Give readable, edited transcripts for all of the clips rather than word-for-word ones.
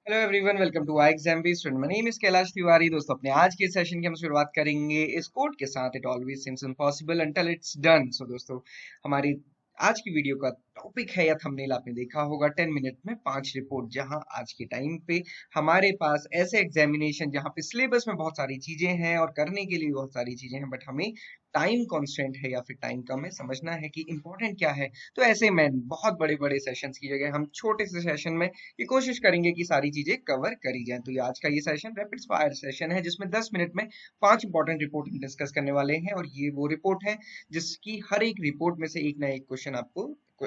Hello everyone, welcome to I exam B student. My name is Kailash Tiwari. दोस्तों, अपने आज के सेशन की हम शुरुआत करेंगे इस कोट के साथ, it always seems impossible until it's done. So दोस्तों, हमारी आज की वीडियो का टॉपिक है या थंबनेल आपने देखा होगा, 10 मिनट में 5 रिपोर्ट। जहां आज के टाइम पे हमारे पास ऐसे एग्जामिनेशन जहां पे सिलेबस में बहुत सारी चीजें हैं और करने के लिए बहुत सारी चीजें हैं, बट हमें टाइम कॉन्स्टेंट है या फिर टाइम कम है, समझना है कि इंपॉर्टेंट क्या है। तो ऐसे में बहुत बड़े बड़े सेशंस की जगह हम छोटे से सेशन में ये कोशिश करेंगे कि सारी चीजें कवर करी जाएं। तो ये आज का ये सेशन रैपिड फायर सेशन है, जिसमें 10 मिनट में 5 इंपॉर्टेंट रिपोर्ट डिस्कस करने वाले हैं। और ये वो रिपोर्ट है जिसकी हर एक रिपोर्ट में से एक ना एक क्वेश्चन आपको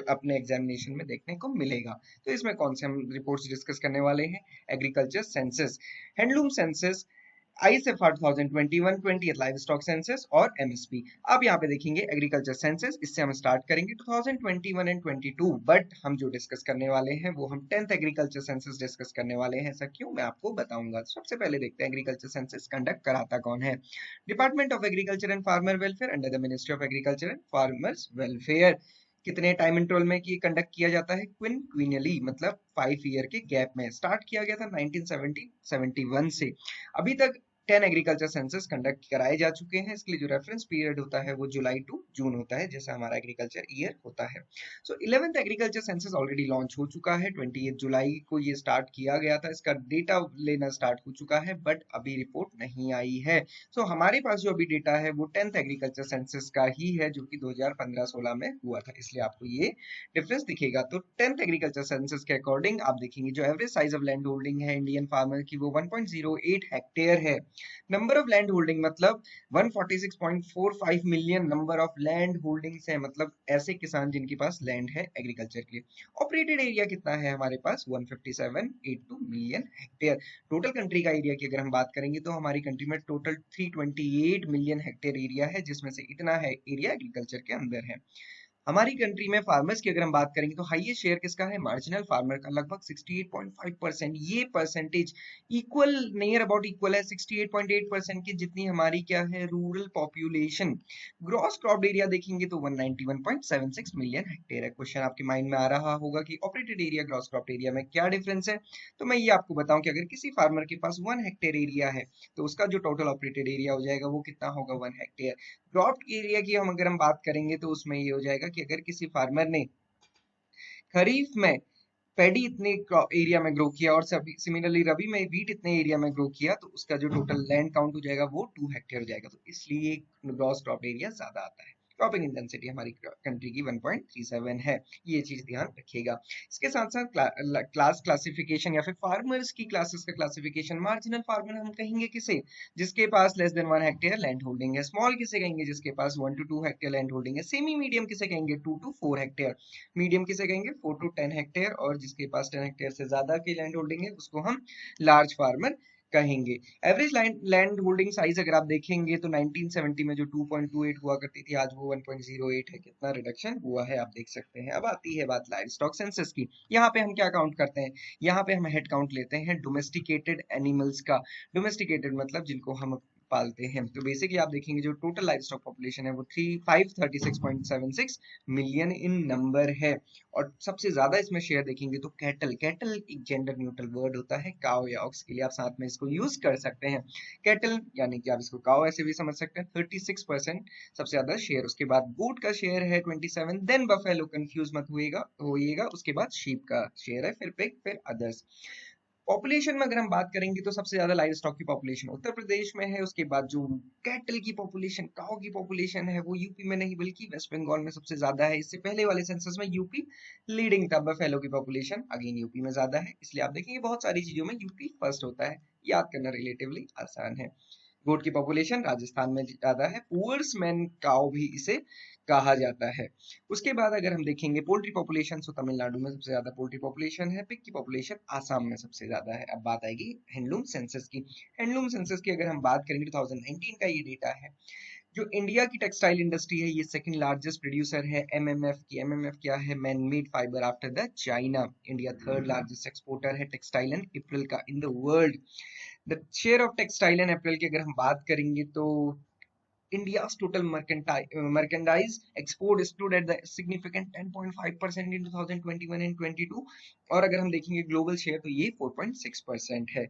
अपने एग्जामिनेशन में देखने को मिलेगा। तो इसमें कौन से हम रिपोर्ट्स डिस्कस करने वाले हैं? Agriculture census, handloom census, ISFR 2021 20th livestock census और एमएसपी। अब यहाँ पे देखेंगे एग्रीकल्चर सेंसस, इससे हम स्टार्ट करेंगे 2021 एंड 22, बट हम जो डिस्कस करने वाले हैं वो हम 10th एग्रीकल्चर सेंसस डिस्कस करने वाले हैं। ऐसा क्यों, मैं आपको बताऊंगा। सबसे पहले देखते हैं एग्रीकल्चर सेंसस कंडक्ट कराता कौन है। Department of agriculture and farmer welfare under the ministry of agriculture and farmers welfare. कितने टाइम इंटरवल में ये कंडक्ट किया जाता है? क्विनियली, मतलब 5 ईयर के गैप में। स्टार्ट किया गया था 1971 से। अभी तक 10 एग्रीकल्चर सेंसस कंडक्ट कराए जा चुके हैं। इसके लिए जो रेफरेंस पीरियड होता है वो जुलाई टू जून होता है, जैसा हमारा एग्रीकल्चर ईयर होता है। सो 11th agriculture census already launch हो चुका है। 28 जुलाई को ये स्टार्ट किया गया था, इसका डेटा लेना स्टार्ट हो चुका है, बट अभी रिपोर्ट नहीं आई है। सो हमारे पास जो अभी डेटा है वो 10th एग्रीकल्चर सेंसस का ही है, जो कि 2015-16 में हुआ था, इसलिए आपको ये डिफरेंस दिखेगा। तो 10th एग्रीकल्चर सेंसस के अकॉर्डिंग आप देखेंगे जो average size of land holding है इंडियन फार्मर की, वो 1.08 हेक्टेयर है। नंबर ऑफ लैंड होल्डिंग मतलब 146.45 million number of land holdings है, मतलब ऐसे किसान जिनके पास लैंड है एग्रीकल्चर के लिए। ऑपरेटेड एरिया कितना है हमारे पास? 15782 मिलियन हेक्टेयर। टोटल कंट्री का एरिया की अगर हम बात करेंगे तो हमारी कंट्री में टोटल 328 मिलियन हेक्टेयर एरिया है, जिसमें से इतना है एरिया एग्रीकल्चर के अंदर है। हमारी कंट्री में फार्मर्स की अगर हम बात करेंगे तो हाईएस्ट शेयर किसका है? मार्जिनल फार्मर का, लगभग 68.5%। ये percentage equal, near about equal है 68.8% की, जितनी हमारी क्या है? Rural population. Gross crop area देखेंगे तो 191.76 मिलियन हेक्टेयर है। क्वेश्चन आपके माइंड में आ रहा होगा कि operated area gross crop area में क्या डिफरेंस है। तो मैं ये आपको बताऊं कि अगर किसी फार्मर के पास 1 हेक्टेयर एरिया है तो उसका जो टोटल ऑपरेटेड एरिया हो जाएगा वो कितना होगा? 1 हेक्टेयर। क्रॉप एरिया की हम अगर हम बात करेंगे तो उसमें ये हो जाएगा कि अगर किसी फार्मर ने खरीफ में पैडी इतने एरिया में ग्रो किया और सभी सिमिलरली रबी में वीट इतने एरिया में ग्रो किया, तो उसका जो टोटल लैंड काउंट हो जाएगा वो 2 हेक्टेयर हो जाएगा। तो इसलिए ग्रॉस क्रॉप एरिया ज्यादा आता है। क्रॉपिंग इंटेंसिटी हमारी कंट्री की 1.37 है, ये चीज ध्यान रखिएगा। इसके साथ साथ क्लास क्लासिफिकेशन या फिर फार्मर्स की क्लासेस का क्लासिफिकेशन। मार्जिनल फार्मर हम कहेंगे किसे? जिसके पास less than 1 hectare land holding है। स्मॉल किसे कहेंगे? जिसके पास 1 to 2 हेक्टेयर लैंड होल्डिंग है। सेमी मीडियम किसे कहेंगे? 2 to 4 हेक्टेयर। मीडियम किसे कहेंगे? 4 to 10 हेक्टेयर। और जिसके पास 10 हेक्टेयर से ज्यादा की लैंड होल्डिंग है उसको हम लार्ज फार्मर कहेंगे। एवरेज लैंड होल्डिंग साइज अगर आप देखेंगे तो 1970 में जो 2.28 हुआ करती थी, आज वो 1.08 है। कितना रिडक्शन हुआ है आप देख सकते हैं। अब आती है बात लाइव स्टॉक सेंसस की। यहाँ पे हम क्या काउंट करते हैं? यहाँ पे हम हेड काउंट लेते हैं डोमेस्टिकेटेड एनिमल्स का। डोमेस्टिकेटेड मतलब जिनको हम पालते हैं। तो बेसिकली आप देखेंगे जो टोटल लाइव स्टॉक पॉपुलेशन है वो 536.76 मिलियन इन नंबर है। और सबसे ज्यादा इसमें शेयर देखेंगे तो कैटल। कैटल एक जेंडर न्यूट्रल वर्ड होता है, काउ या ऑक्स के लिए आप साथ में इसको यूज कर सकते हैं। कैटल यानी कि आप इसको काउ ऐसे भी समझ सकते हैं। 36% सबसे ज्यादा शेयर। उसके बाद गोट का शेयर है 27, देन बफेलो, कंफ्यूज मत होइएगा। उसके बाद शीप का शेयर है, फिर पिग, फिर अदर्स। पॉपुलेशन में अगर हम बात करेंगे तो सबसे ज्यादा लाइव स्टॉक की पॉपुलेशन उत्तर प्रदेश में है। उसके बाद जो कैटल की पॉपुलेशन, काऊ की पॉपुलेशन है, वो यूपी में नहीं बल्कि वेस्ट बंगाल में सबसे ज्यादा है। इससे पहले वाले सेंसस में यूपी लीडिंग था। बफेलो की पॉपुलेशन अगेन यूपी में ज्यादा है, इसलिए आप देखेंगे बहुत सारी चीजों में यूपी फर्स्ट होता है। याद करना रिलेटिवली आसान है। गोट की पॉपुलेशन राजस्थान में ज्यादा है। पुअर्स मैन काऊ भी इसे कहा जाता है। उसके बाद अगर हम देखेंगे पोल्ट्री पॉपुलेशन, तो तमिलनाडु में सबसे ज्यादा पोल्ट्री पॉपुलेशन है। पिग की पॉपुलेशन आसाम में सबसे ज्यादा है। अब बात आएगी हैंडलूम सेंसस की। हैंडलूम सेंसस की अगर हम बात करेंगे 2019 का ये डेटा है। जो इंडिया की टेक्सटाइल इंडस्ट्री है ये सेकंड लार्जेस्ट प्रोड्यूसर है एमएमएफ की। एमएमएफ क्या है? Man made fibre after the China. India third largest exporter है टेक्सटाइल एंड एप्रिल का in the world. The share of textile and April की अगर हम बात करेंगे तो India's total merchandise export stood at the significant 10.5% in 2021 and 22, और अगर हम देखेंगे ग्लोबल शेयर तो ये 4.6% है।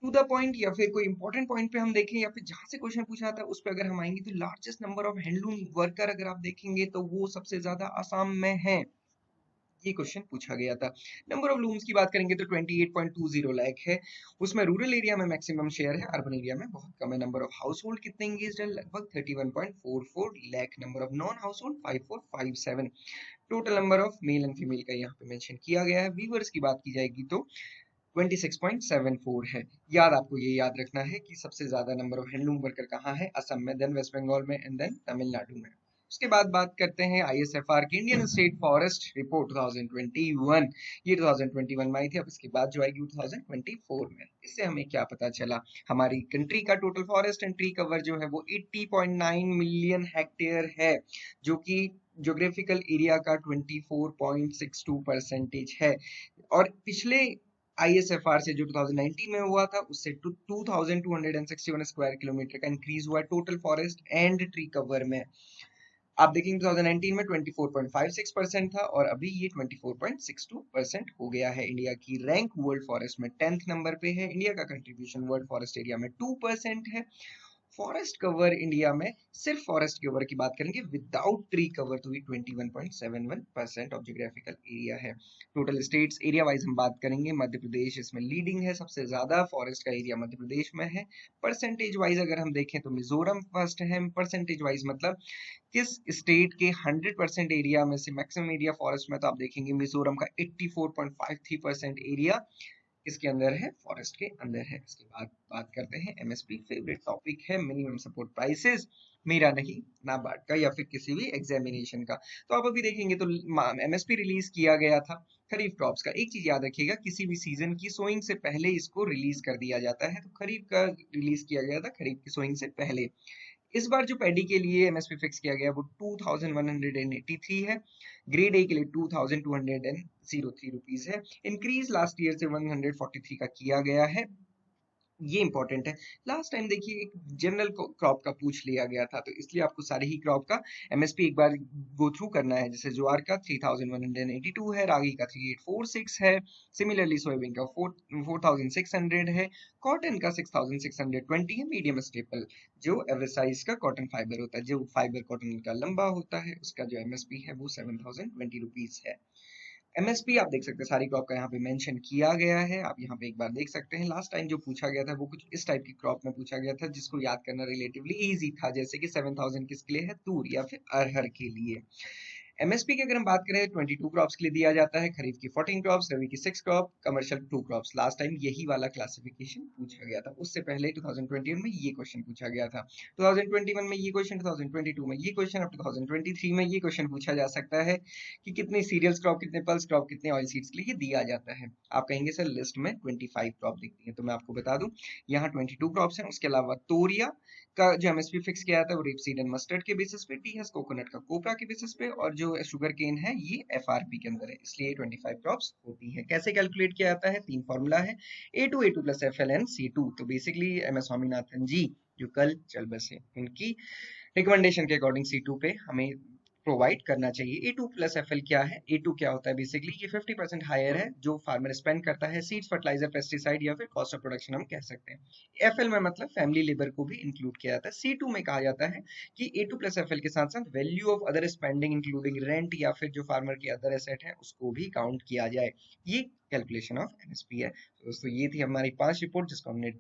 टू द पॉइंट या फिर कोई इंपॉर्टेंट पॉइंट पे हम देखें या फिर जहां से क्वेश्चन पूछा था उस पे अगर हम आएंगे तो largest number of handloom worker अगर आप देखेंगे तो वो सबसे ज्यादा असम में है, ये क्वेश्चन पूछा गया था। नंबर ऑफ लूम्स की बात करेंगे तो 28.20 लाख है, उसमें रूरल एरिया में मैक्सिमम शेयर है, अर्बन एरिया में बहुत कम है। नंबर ऑफ हाउस होल्ड कितने एंगेज्ड है, लगभग 31.44 lakh. Number of non house hold 5457। Total number of male and female का यहाँ पे मेंशन किया गया है। वीवर्स की बात की जाएगी तो 26.74 है। आपको ये याद रखना है कि सबसे ज्यादा नंबर ऑफ हैंडलूम वर्कर कहाँ है, असम में, देन वेस्ट बंगाल में एंड देन तमिलनाडु में। उसके बाद बात करते हैं ISFR की, इंडियन स्टेट फॉरेस्ट रिपोर्ट 2021। ये 2021 में आई थी, अब इसके बाद जो आएगी 2024 में। इससे हमें क्या पता चला, हमारी कंट्री का total forest and tree cover जो है वो 80.9 मिलियन हेक्टेयर है, जो कि ज्योग्राफिकल एरिया का 24.62% है। और पिछले ISFR से जो 2019 में हुआ था उससे 2261 स्क्वायर किलोमीटर का इंक्रीज हुआ total forest and tree cover में। आप देखेंगे 2019 में 24.56% था और अभी ये 24.62% हो गया है। इंडिया की रैंक वर्ल्ड फॉरेस्ट में 10th नंबर पे है। इंडिया का कंट्रीब्यूशन वर्ल्ड फॉरेस्ट एरिया में 2% है। फॉरेस्ट कवर इंडिया में, सिर्फ फॉरेस्ट कवर की बात करेंगे विदाउट ट्री कवर तो ये 21.71% ऑफ जियोग्राफिकल एरिया है। टोटल स्टेट्स एरिया वाइज हम बात करेंगे, मध्य प्रदेश इसमें लीडिंग है, सबसे ज्यादा फॉरेस्ट का एरिया मध्य प्रदेश में है। परसेंटेज वाइज अगर हम देखें तो मिजोरम फर्स्ट है। परसेंटेज वाइज मतलब किस स्टेट के 100% एरिया में से मैक्सिमम एरिया फॉरेस्ट में, तो आप देखेंगे मिजोरम का 84.53% एरिया इसके अंदर है, फॉरेस्ट के अंदर है। इसके बाद बात करते हैं MSP, फेवरेट टॉपिक है, मिनिमम सपोर्ट प्राइसेस, मेरा नहीं नाबार्ड का या फिर किसी भी एग्जामिनेशन का। तो आप अभी देखेंगे तो MSP रिलीज किया गया था खरीफ क्रॉप्स का। एक चीज याद रखिएगा, किसी भी सीजन की सोइंग से पहले इसको रिलीज कर दिया जाता है, तो खरीफ का रिलीज किया गया था खरीफ की सोइंग से पहले। इस बार जो पैडी के लिए MSP फिक्स किया गया वो 2183 है, ग्रेड ए के लिए 2203 रुपीज है। इंक्रीज लास्ट ईयर से 143 का किया गया है, ये इंपॉर्टेंट है। लास्ट टाइम देखिए एक जनरल क्रॉप का पूछ लिया गया था, तो इसलिए आपको सारे ही क्रॉप का MSP एक बार गो थ्रू करना है। जैसे ज्वार का 3182 है, रागी का 3846 है, सिमिलरली सोयाबीन का 4600 है, कॉटन का 6620 है। मीडियम स्टेपल जो एवरेज साइज का कॉटन फाइबर होता है, जो फाइबर कॉटन का लंबा होता है, उसका जो MSP है वो 7020 रुपीज है। MSP आप देख सकते हैं सारी क्रॉप का यहाँ पे मेंशन किया गया है, आप यहाँ पे एक बार देख सकते हैं। लास्ट टाइम जो पूछा गया था वो कुछ इस टाइप की क्रॉप में पूछा गया था, जिसको याद करना रिलेटिवली इजी था, जैसे कि 7000 किसके लिए है, तूर या फिर अरहर के लिए। MSP की अगर हम बात करें 22 क्रॉप्स के लिए दिया जाता है, खरीफ की 14 क्रॉप्स, रबी की 6 crop, commercial 2 crops. Last time यही वाला क्लासिफिकेशन पूछा गया था, उससे पहले 2021 में ये क्वेश्चन पूछा गया था, 2021 में ये क्वेश्चन, 2022 में ये क्वेश्चन, अब 2023 में ये क्वेश्चन पूछा जा सकता है कि कितने सीरियल्स क्रॉप, कितने पल्स क्रॉप, कितने ऑयल सीड्स के लिए दिया जाता है। आप कहेंगे सर लिस्ट में 25 क्रॉप दिखती है, तो मैं आपको बता दूं यहाँ 22 क्रॉप्स हैं। उसके अलावा तोरिया का जो MSP फिक्स किया था वो रेपसीड एंड मस्टर्ड के बेसिस पे, टीएस कोकोनट का कोपरा के बेसिस पे, और जो शुगर केन है ये FRP के अंदर है, इसलिए 25 क्रॉप्स होती है। कैसे कैलकुलेट किया जाता है, 3 फॉर्मूला है, A2 प्लस FLN C2। तो बेसिकली MS स्वामीनाथन जी जो कल चल बसे, उनकी रिकमेंडेशन के अकॉर्डिंग C2 पे हमें प्रोवाइड करना चाहिए। A2 प्लस FL क्या है, A2 क्या होता है, बेसिकली ये 50% हायर है जो फार्मर स्पेंड करता है, सीड्स, फर्टिलाइजर, पेस्टिसाइड या फिर कॉस्ट ऑफ प्रोडक्शन हम कह सकते हैं। FL में मतलब फैमिली लेबर को भी इंक्लूड किया जाता है। C2 में कहा जाता है कि A2 प्लस FL के साथ साथ value of other spending including rent या फिर जो फार्मर की अदर एसेट है उसको भी काउंट किया जाए। ये कैलकुलेशन ऑफ MSP है। दोस्तों ये थी हमारी 5 रिपोर्ट जिसको हमने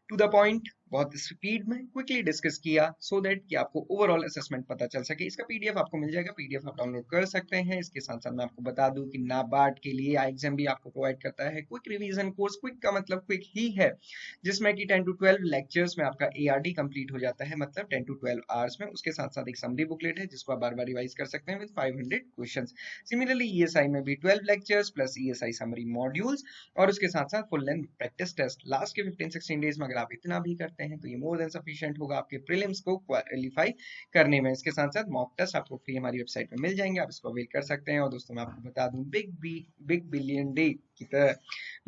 टू द पॉइंट बहुत स्पीड में क्विकली डिस्कस किया, सो दैट कि आपको ओवरऑल असेसमेंट पता चल सके। इसका PDF आपको मिल जाएगा, PDF आप डाउनलोड कर सकते हैं। इसके साथ साथ मैं आपको बता दूं कि नाबार्ड के लिए IXM भी आपको प्रोवाइड करता है क्विक रिवीजन कोर्स। क्विक का मतलब क्विक ही है, जिसमें कि 10 to 12 लेक्चर्स में आपका ARD कंप्लीट हो जाता है, मतलब 10 to 12 आवर्स में। उसके साथ साथ एक समरी बुकलेट है जिसको आप बार बार रिवाइज कर सकते हैं विद 500 क्वेश्चंस। सिमिलरली ESI में भी 12 lectures plus ESI summary modules, और उसके साथ साथ full length practice test. Last के 15-16 डेज में अगर आप इतना भी करते करते हैं तो ये मोर देन सफिशिएंट होगा आपके प्रीलिम्स को क्वालिफाई करने में। इसके साथ साथ मॉक टेस्ट आपको फ्री हमारी वेबसाइट पे मिल जाएंगे, आप इसको अवेल कर सकते हैं। और दोस्तों मैं आपको बता दूं बिग बिलियन डे की तरह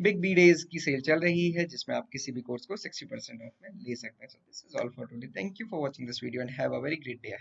बिग बी डेज की सेल चल रही है, जिसमें आप किसी भी कोर्स को 60% ऑफ में ले सकते हैं। So this is all for today, thank you for watching this video and have a very great day.